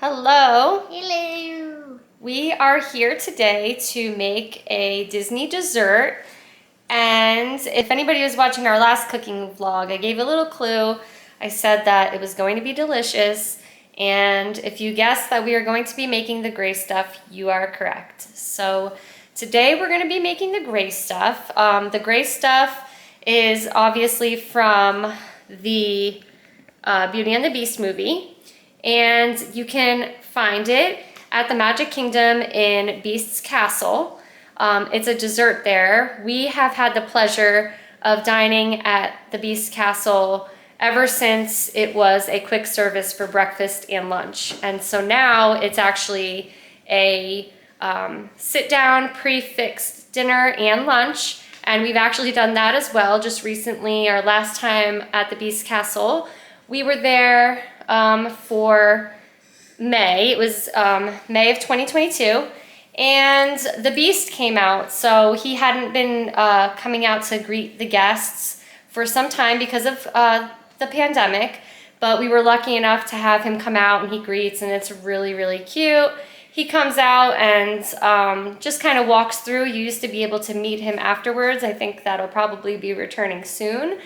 Hello. Hello. We are here today to make a Disney dessert. And if anybody was watching our last cooking vlog, I gave a little clue. I said that it was going to be delicious. And if you guessed that we are going to be making the gray stuff, you are correct. So today we're going to be making the gray stuff. The gray stuff is obviously from the Beauty and the Beast movie. And you can find it at the Magic Kingdom in Beast's Castle. It's a dessert there. We have had the pleasure of dining at the Beast Castle ever since it was a quick service for breakfast and lunch. And so now it's actually a sit-down, pre-fixed dinner and lunch. And we've actually done that as well just recently. Our last time at the Beast Castle, we were there for May. It was May of 2022. And the Beast came out, so he hadn't been coming out to greet the guests for some time because of the pandemic, but we were lucky enough to have him come out, and he greets, and it's really, really cute. He comes out and just kind of walks through. You used to be able to meet him afterwards. I think that'll probably be returning soon.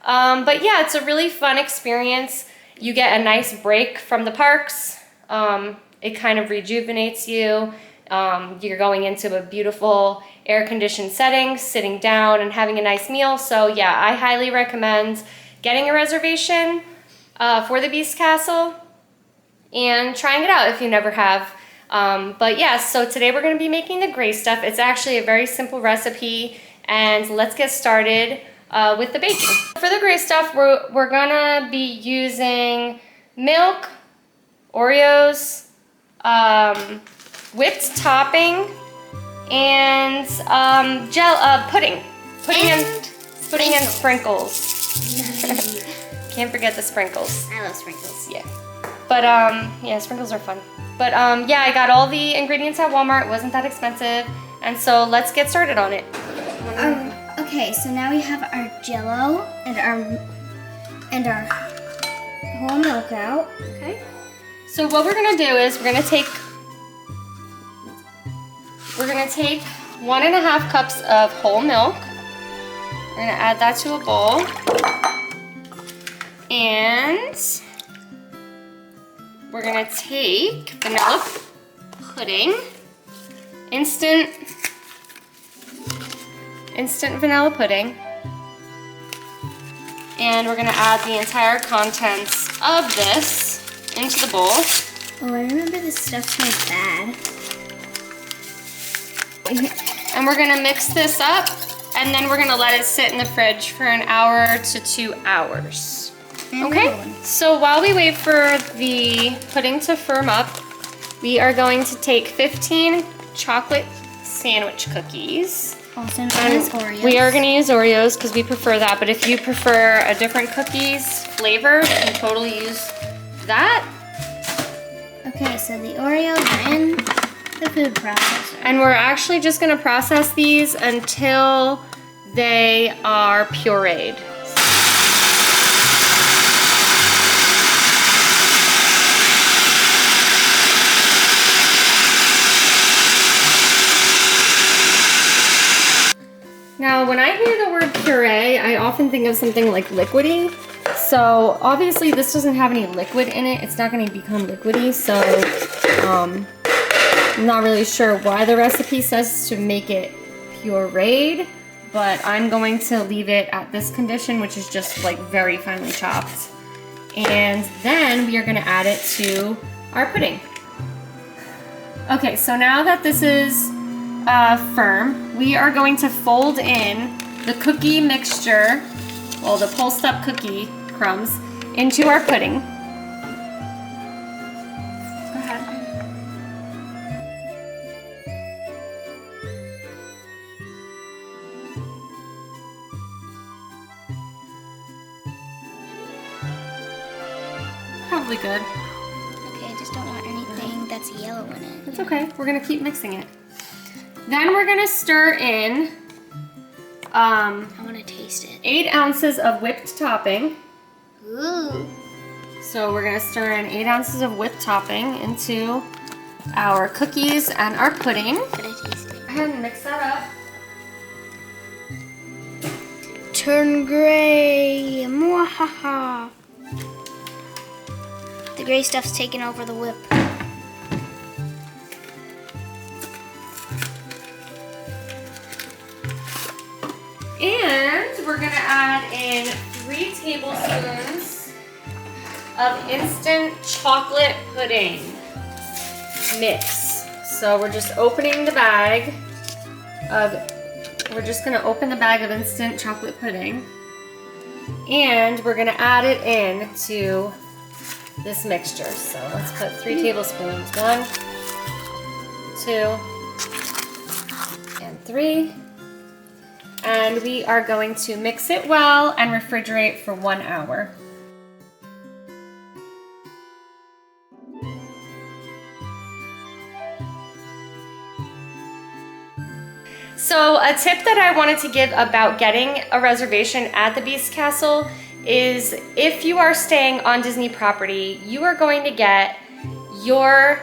But yeah, it's a really fun experience. You get a nice break from the parks. It kind of rejuvenates you. You're going into a beautiful air-conditioned setting, sitting down and having a nice meal. So yeah, I highly recommend getting a reservation for the Beast Castle and trying it out if you never have. But yeah, so today we're going to be making the gray stuff. It's actually a very simple recipe, and let's get started with the baking. For the gray stuff, we're gonna be using milk, Oreos, whipped topping, and pudding and sprinkles. Can't forget the sprinkles. I love sprinkles. Yeah, but yeah, sprinkles are fun. But yeah, I got all the ingredients at Walmart. It wasn't that expensive, and so let's get started on it. Okay, so now we have our Jello and our whole milk out. Okay. So what we're gonna do is we're gonna take 1.5 cups of whole milk. We're gonna add that to a bowl, and we're gonna take vanilla pudding, instant vanilla pudding, and we're gonna add the entire contents of this into the bowl. Oh, I remember this stuff smells bad. And we're gonna mix this up, and then we're gonna let it sit in the fridge for an hour to 2 hours. Okay, so while we wait for the pudding to firm up, we are going to take 15 chocolate sandwich cookies. Also known as Oreos. We are gonna use Oreos because we prefer that, but if you prefer a different cookies flavor, you can totally use that. Okay, so the Oreos are in the food processor. And we're actually just gonna process these until they are pureed. Now, when I hear the word puree, I often think of something like liquidy. So obviously this doesn't have any liquid in it. It's not gonna become liquidy, so I'm not really sure why the recipe says to make it pureed, but I'm going to leave it at this condition, which is just like very finely chopped. And then we are gonna add it to our pudding. Okay, so now that this is firm, we are going to fold in the cookie mixture, well, the pulsed up cookie crumbs, into our pudding. Go ahead. Probably good. Okay, I just don't want anything that's yellow in it. That's okay. We're gonna keep mixing it. Then we're gonna stir in I want to taste it. 8 ounces of whipped topping. Ooh. So we're gonna stir in 8 ounces of whipped topping into our cookies and our pudding. Can I taste it? Go ahead and mix that up. Turn gray. Mwahaha. The gray stuff's taking over the whip. And we're gonna add in 3 tablespoons of instant chocolate pudding mix. So we're just opening the bag we're just gonna open the bag of instant chocolate pudding, and we're gonna add it in to this mixture. So let's put 3 tablespoons. 1, 2, and 3. And we are going to mix it well and refrigerate for 1 hour. So a tip that I wanted to give about getting a reservation at the Beast Castle is if you are staying on Disney property, you are going to get your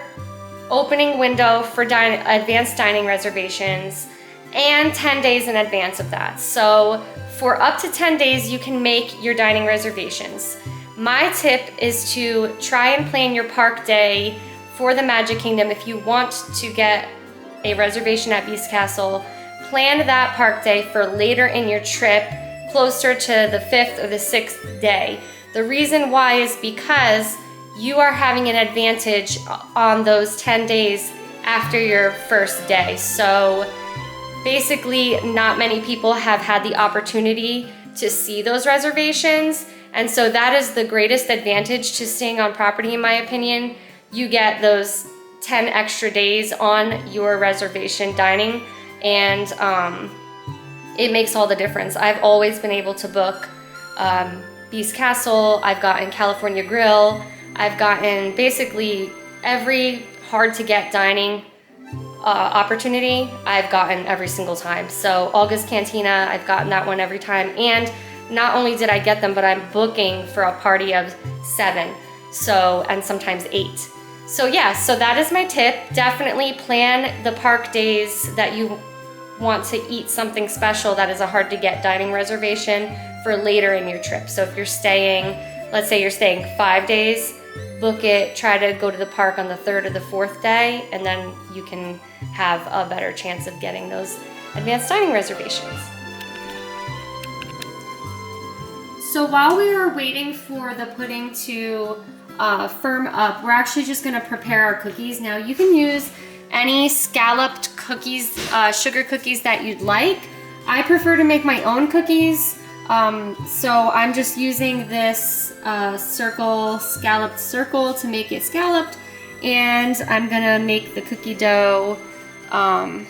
opening window for advanced dining reservations and 10 days in advance of that. So for up to 10 days, you can make your dining reservations. My tip is to try and plan your park day for the Magic Kingdom. If you want to get a reservation at Beast Castle, plan that park day for later in your trip, closer to the 5th or the 6th day. The reason why is because you are having an advantage on those 10 days after your first day. So basically, not many people have had the opportunity to see those reservations, and so that is the greatest advantage to staying on property, in my opinion. You get those 10 extra days on your reservation dining, and it makes all the difference. I've always been able to book Beast Castle, I've gotten California Grill, I've gotten basically every hard-to-get dining opportunity I've gotten every single time. So August Cantina, I've gotten that one every time, and not only did I get them, but I'm booking for a party of 7, so, and sometimes 8. So yeah, so that is my tip. Definitely plan the park days that you want to eat something special that is a hard to get dining reservation for later in your trip. So if you're staying, let's say you're staying 5 days, book it, try to go to the park on the 3rd or the 4th day, and then you can have a better chance of getting those advanced dining reservations. So while we are waiting for the pudding to firm up, we're actually just gonna prepare our cookies. Now you can use any scalloped cookies, sugar cookies that you'd like. I prefer to make my own cookies. So I'm just using this scalloped circle to make it scalloped, and I'm gonna make the cookie dough about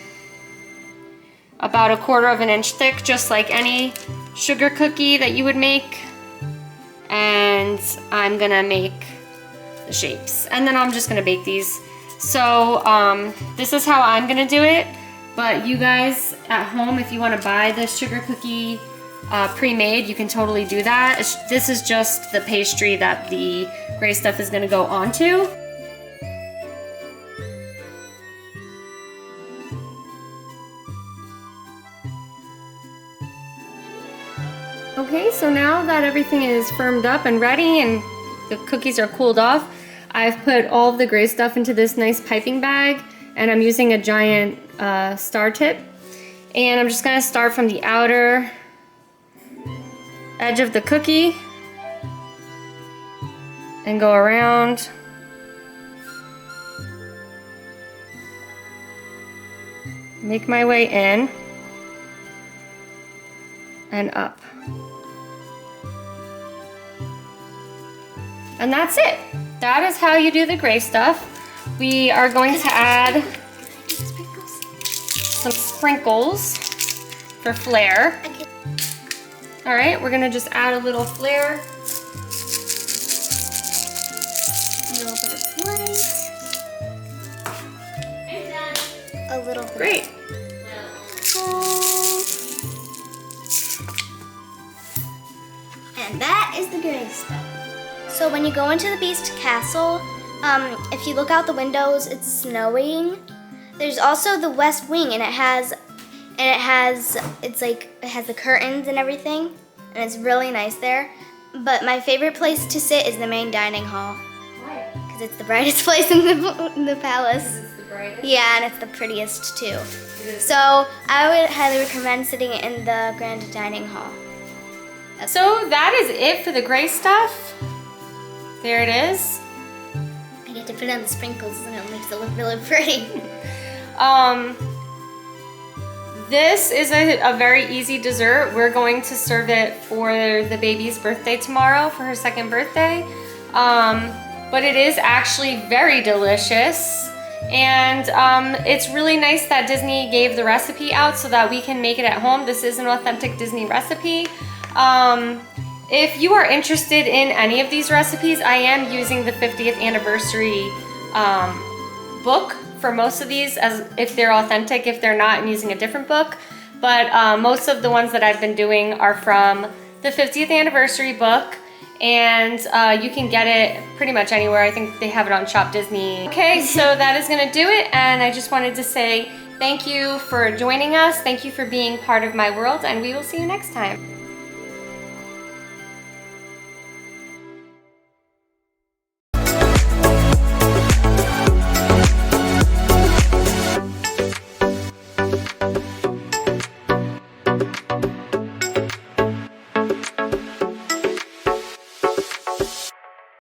1/4 of an inch thick, just like any sugar cookie that you would make. And I'm gonna make the shapes, and then I'm just gonna bake these. So this is how I'm gonna do it, but you guys at home, if you wanna buy the sugar cookie pre-made, you can totally do that. This is just the pastry that the gray stuff is gonna go onto. Okay, so now that everything is firmed up and ready and the cookies are cooled off, I've put all of the gray stuff into this nice piping bag, and I'm using a giant star tip. And I'm just gonna start from the outer edge of the cookie and go around. Make my way in and up. And that's it. That is how you do the gray stuff. We are going to add some sprinkles for flair. All right, we're gonna just add a little flair. A little bit of white. A little bit. Great. And that is the gray stuff. So when you go into the Beast Castle, if you look out the windows, it's snowing. There's also the West Wing, and it has the curtains and everything, and it's really nice there. But my favorite place to sit is the main dining hall. Why? Because it's the brightest place in the palace. It's the brightest. Yeah, and it's the prettiest too. So I would highly recommend sitting in the grand dining hall. So that is it for the gray stuff. There it is. I get to put on the sprinkles and it makes it look really pretty. This is a very easy dessert. We're going to serve it for the baby's birthday tomorrow, for her second birthday. But it is actually very delicious. And it's really nice that Disney gave the recipe out so that we can make it at home. This is an authentic Disney recipe. If you are interested in any of these recipes, I am using the 50th anniversary book for most of these, as if they're authentic. If they're not, I'm using a different book. But most of the ones that I've been doing are from the 50th anniversary book. And you can get it pretty much anywhere. I think they have it on Shop Disney. Okay, so that is gonna do it. And I just wanted to say thank you for joining us. Thank you for being part of my world, and we will see you next time.